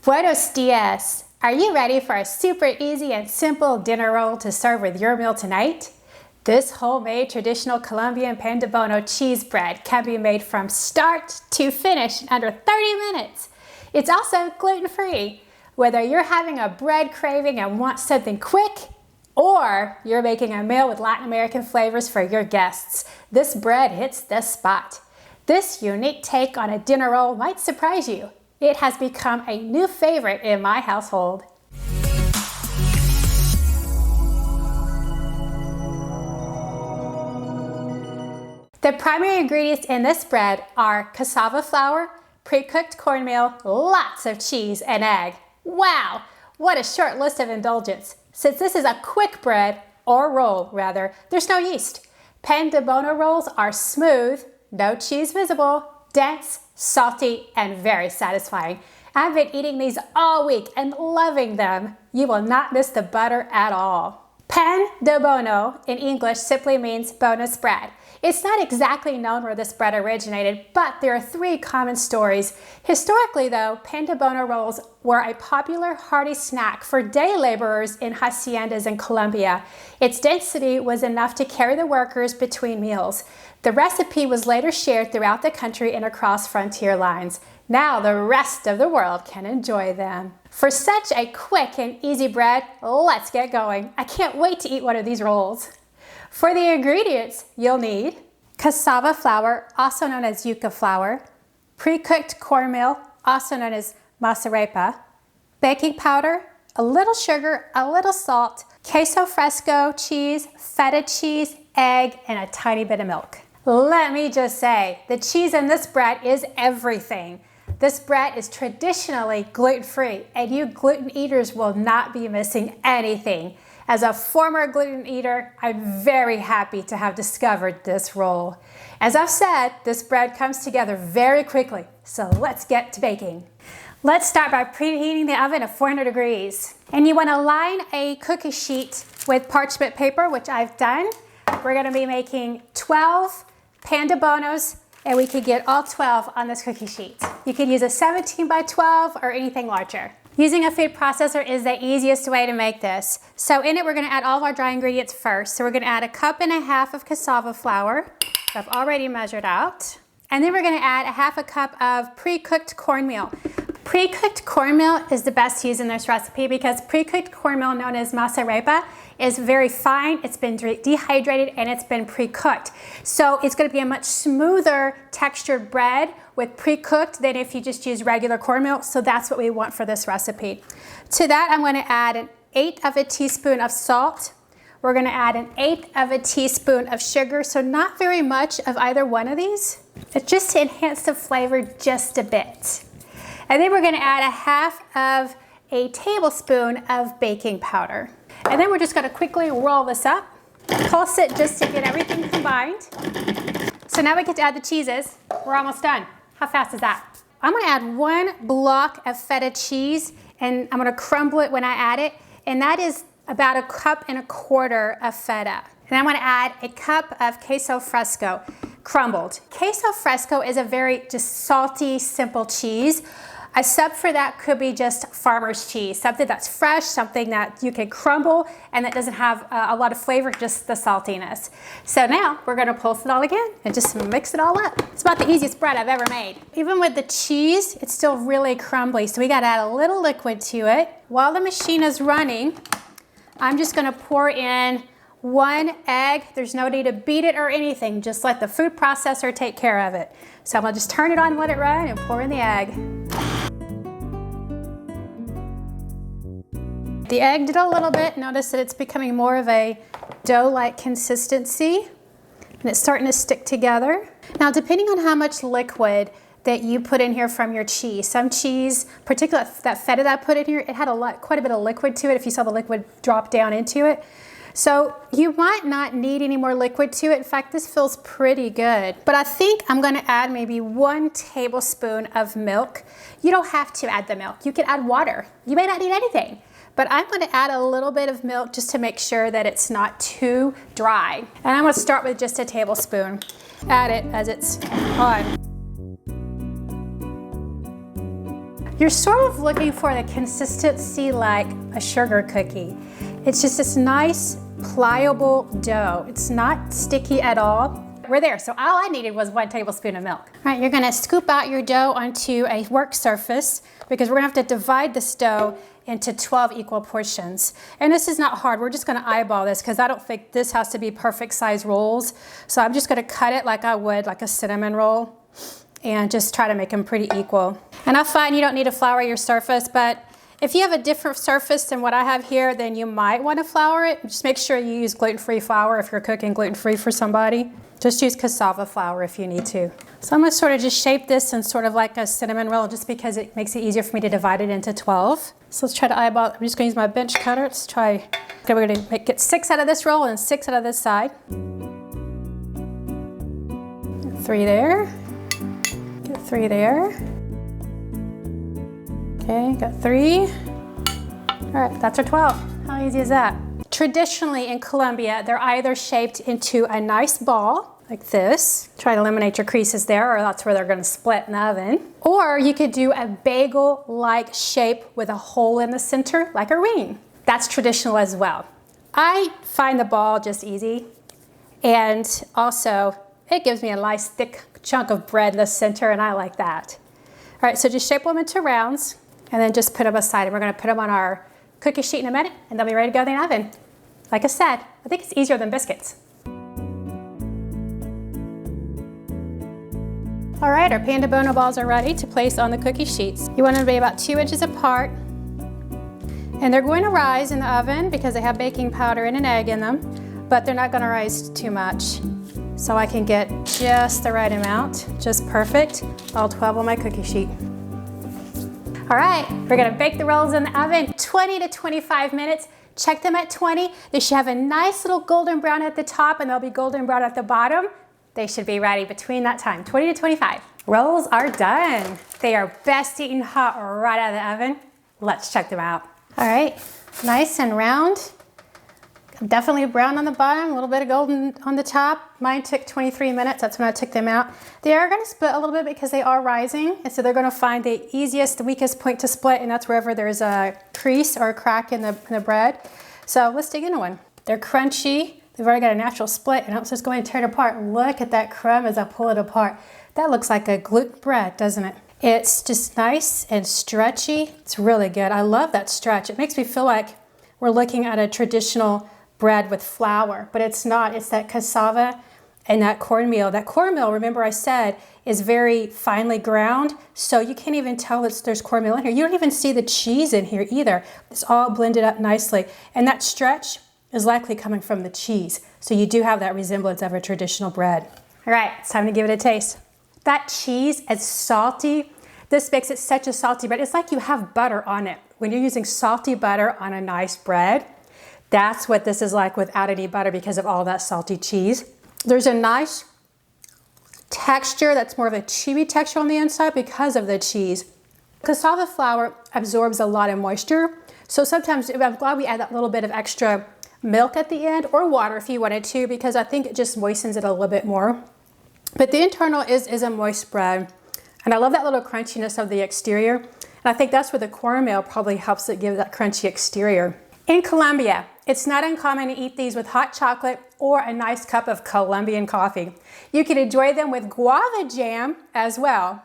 Buenos dias! Are you ready for a super easy and simple dinner roll to serve with your meal tonight? This homemade traditional Colombian Pandebono cheese bread can be made from start to finish in under 30 minutes. It's also gluten-free. Whether you're having a bread craving and want something quick, or you're making a meal with Latin American flavors for your guests, this bread hits the spot. This unique take on a dinner roll might surprise you. It has become a new favorite in my household. The primary ingredients in this bread are cassava flour, pre-cooked cornmeal, lots of cheese, and egg. Wow, what a short list of indulgence. Since this is a quick bread, or roll rather, there's no yeast. Pandebono rolls are smooth, no cheese visible, dense, salty, and very satisfying. I've been eating these all week and loving them. You will not miss the butter at all. Pandebono in English simply means bonus bread. It's not exactly known where this bread originated, but there are three common stories. Historically though, Pandebono rolls were a popular hearty snack for day laborers in haciendas in Colombia. Its density was enough to carry the workers between meals. The recipe was later shared throughout the country and across frontier lines. Now the rest of the world can enjoy them. For such a quick and easy bread, let's get going. I can't wait to eat one of these rolls. For the ingredients, you'll need cassava flour, also known as yuca flour, pre-cooked cornmeal, also known as masarepa, baking powder, a little sugar, a little salt, queso fresco cheese, feta cheese, egg, and a tiny bit of milk. Let me just say, the cheese in this bread is everything. This bread is traditionally gluten-free, and you gluten eaters will not be missing anything. As a former gluten eater, I'm very happy to have discovered this roll. As I've said, this bread comes together very quickly, so let's get to baking. Let's start by preheating the oven at 400 degrees. And you want to line a cookie sheet with parchment paper, which I've done. We're going to be making 12 Pandebonos, and we could get all 12 on this cookie sheet. You could use a 17 by 12 or anything larger. Using a food processor is the easiest way to make this. So in it, we're gonna add all of our dry ingredients first. So we're gonna add 1.5 cups of cassava flour that I've already measured out. And then we're gonna add 1/2 cup of pre-cooked cornmeal. Pre-cooked cornmeal is the best to use in this recipe because pre-cooked cornmeal, known as masarepa, is very fine, it's been dehydrated, and it's been pre-cooked. So it's gonna be a much smoother textured bread with pre-cooked than if you just use regular cornmeal, so that's what we want for this recipe. To that, I'm gonna add 1/8 teaspoon of salt. We're gonna add 1/8 teaspoon of sugar, so not very much of either one of these, but just to enhance the flavor just a bit. And then we're gonna add 1/2 tablespoon of baking powder. And then we're just gonna quickly roll this up, pulse it just to get everything combined. So now we get to add the cheeses. We're almost done. How fast is that? I'm gonna add 1 block of feta cheese, and I'm gonna crumble it when I add it, and that is about 1.25 cups of feta. And I'm gonna add 1 cup of queso fresco, crumbled. Queso fresco is a very just salty, simple cheese. A sub for that could be just farmer's cheese, something that's fresh, something that you can crumble and that doesn't have a lot of flavor, just the saltiness. So now we're gonna pulse it all again and just mix it all up. It's about the easiest bread I've ever made. Even with the cheese, it's still really crumbly, so we gotta add a little liquid to it. While the machine is running, I'm just gonna pour in 1 egg. There's no need to beat it or anything, just let the food processor take care of it. So I'm gonna just turn it on, let it run, and pour in the egg. The egg did a little bit. Notice that it's becoming more of a dough-like consistency, and it's starting to stick together. Now, depending on how much liquid that you put in here from your cheese, some cheese, particularly that feta that I put in here, it had quite a bit of liquid to it if you saw the liquid drop down into it. So you might not need any more liquid to it. In fact, this feels pretty good. But I think I'm gonna add maybe 1 tablespoon of milk. You don't have to add the milk. You can add water. You may not need anything. But I'm gonna add a little bit of milk just to make sure that it's not too dry. And I'm gonna start with just 1 tablespoon. Add it as it's on. You're sort of looking for the consistency like a sugar cookie. It's just this nice, pliable dough. It's not sticky at all. We're there, so all I needed was 1 tablespoon of milk. All right, you're gonna scoop out your dough onto a work surface because we're gonna have to divide this dough into 12 equal portions. And this is not hard, we're just gonna eyeball this because I don't think this has to be perfect size rolls. So I'm just gonna cut it like I would like a cinnamon roll and just try to make them pretty equal. And I find you don't need to flour your surface, but if you have a different surface than what I have here, then you might want to flour it. Just make sure you use gluten-free flour if you're cooking gluten-free for somebody. Just use cassava flour if you need to. So I'm going to sort of just shape this in sort of like a cinnamon roll just because it makes it easier for me to divide it into 12. So let's try to eyeball. I'm just going to use my bench cutter. Let's try. Okay, we're going to get 6 out of this roll and 6 out of this side. 3 there. Get 3 there. Okay, got 3. All right, that's our 12. How easy is that? Traditionally in Colombia, they're either shaped into a nice ball, like this. Try to eliminate your creases there, or that's where they're gonna split in the oven. Or you could do a bagel-like shape with a hole in the center, like a ring. That's traditional as well. I find the ball just easy, and also it gives me a nice thick chunk of bread in the center, and I like that. All right, so just shape them into rounds, and then just put them aside. And we're gonna put them on our cookie sheet in a minute, and they'll be ready to go in the oven. Like I said, I think it's easier than biscuits. All right, our Pandebono balls are ready to place on the cookie sheets. You want them to be about 2 inches apart. And they're going to rise in the oven because they have baking powder and an egg in them, but they're not gonna rise too much. So I can get just the right amount, just perfect, all 12 on my cookie sheet. All right, we're gonna bake the rolls in the oven 20 to 25 minutes. Check them at 20. They should have a nice little golden brown at the top and they'll be golden brown at the bottom. They should be ready between that time, 20 to 25. Rolls are done. They are best eaten hot right out of the oven. Let's check them out. All right, nice and round. Definitely brown on the bottom, a little bit of golden on the top. Mine took 23 minutes, that's when I took them out. They are gonna split a little bit because they are rising, and so they're gonna find the easiest, the weakest point to split, and that's wherever there's a crease or a crack in the bread. So let's dig into one. They're crunchy, they've already got a natural split, and I'm just going to tear it apart. Look at that crumb as I pull it apart. That looks like a gluten bread, doesn't it? It's just nice and stretchy. It's really good. I love that stretch. It makes me feel like we're looking at a traditional bread with flour, but it's not. It's that cassava and that cornmeal. That cornmeal, remember I said, is very finely ground, so you can't even tell there's cornmeal in here. You don't even see the cheese in here either. It's all blended up nicely. And that stretch is likely coming from the cheese. So you do have that resemblance of a traditional bread. All right, it's time to give it a taste. That cheese is salty. This makes it such a salty bread. It's like you have butter on it. When you're using salty butter on a nice bread, that's what this is like without any butter because of all that salty cheese. There's a nice texture that's more of a chewy texture on the inside because of the cheese. Cassava flour absorbs a lot of moisture. So sometimes I'm glad we add that little bit of extra milk at the end, or water if you wanted to, because I think it just moistens it a little bit more. But the internal is a moist bread. And I love that little crunchiness of the exterior. And I think that's where the cornmeal probably helps it give that crunchy exterior. In Colombia, it's not uncommon to eat these with hot chocolate or a nice cup of Colombian coffee. You can enjoy them with guava jam as well.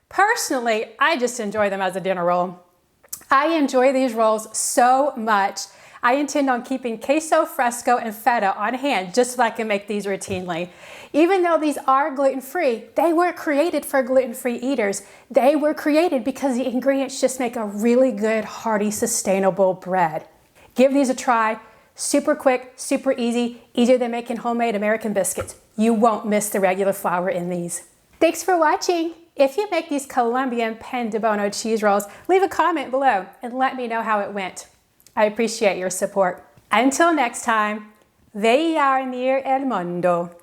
Personally, I just enjoy them as a dinner roll. I enjoy these rolls so much. I intend on keeping queso fresco and feta on hand just so I can make these routinely. Even though these are gluten-free, they weren't created for gluten-free eaters. They were created because the ingredients just make a really good, hearty, sustainable bread. Give these a try. Super quick, super easy, easier than making homemade American biscuits. You won't miss the regular flour in these. Thanks for watching. If you make these Colombian Pandebono cheese rolls, leave a comment below and let me know how it went. I appreciate your support. Until next time, veía venir el mundo.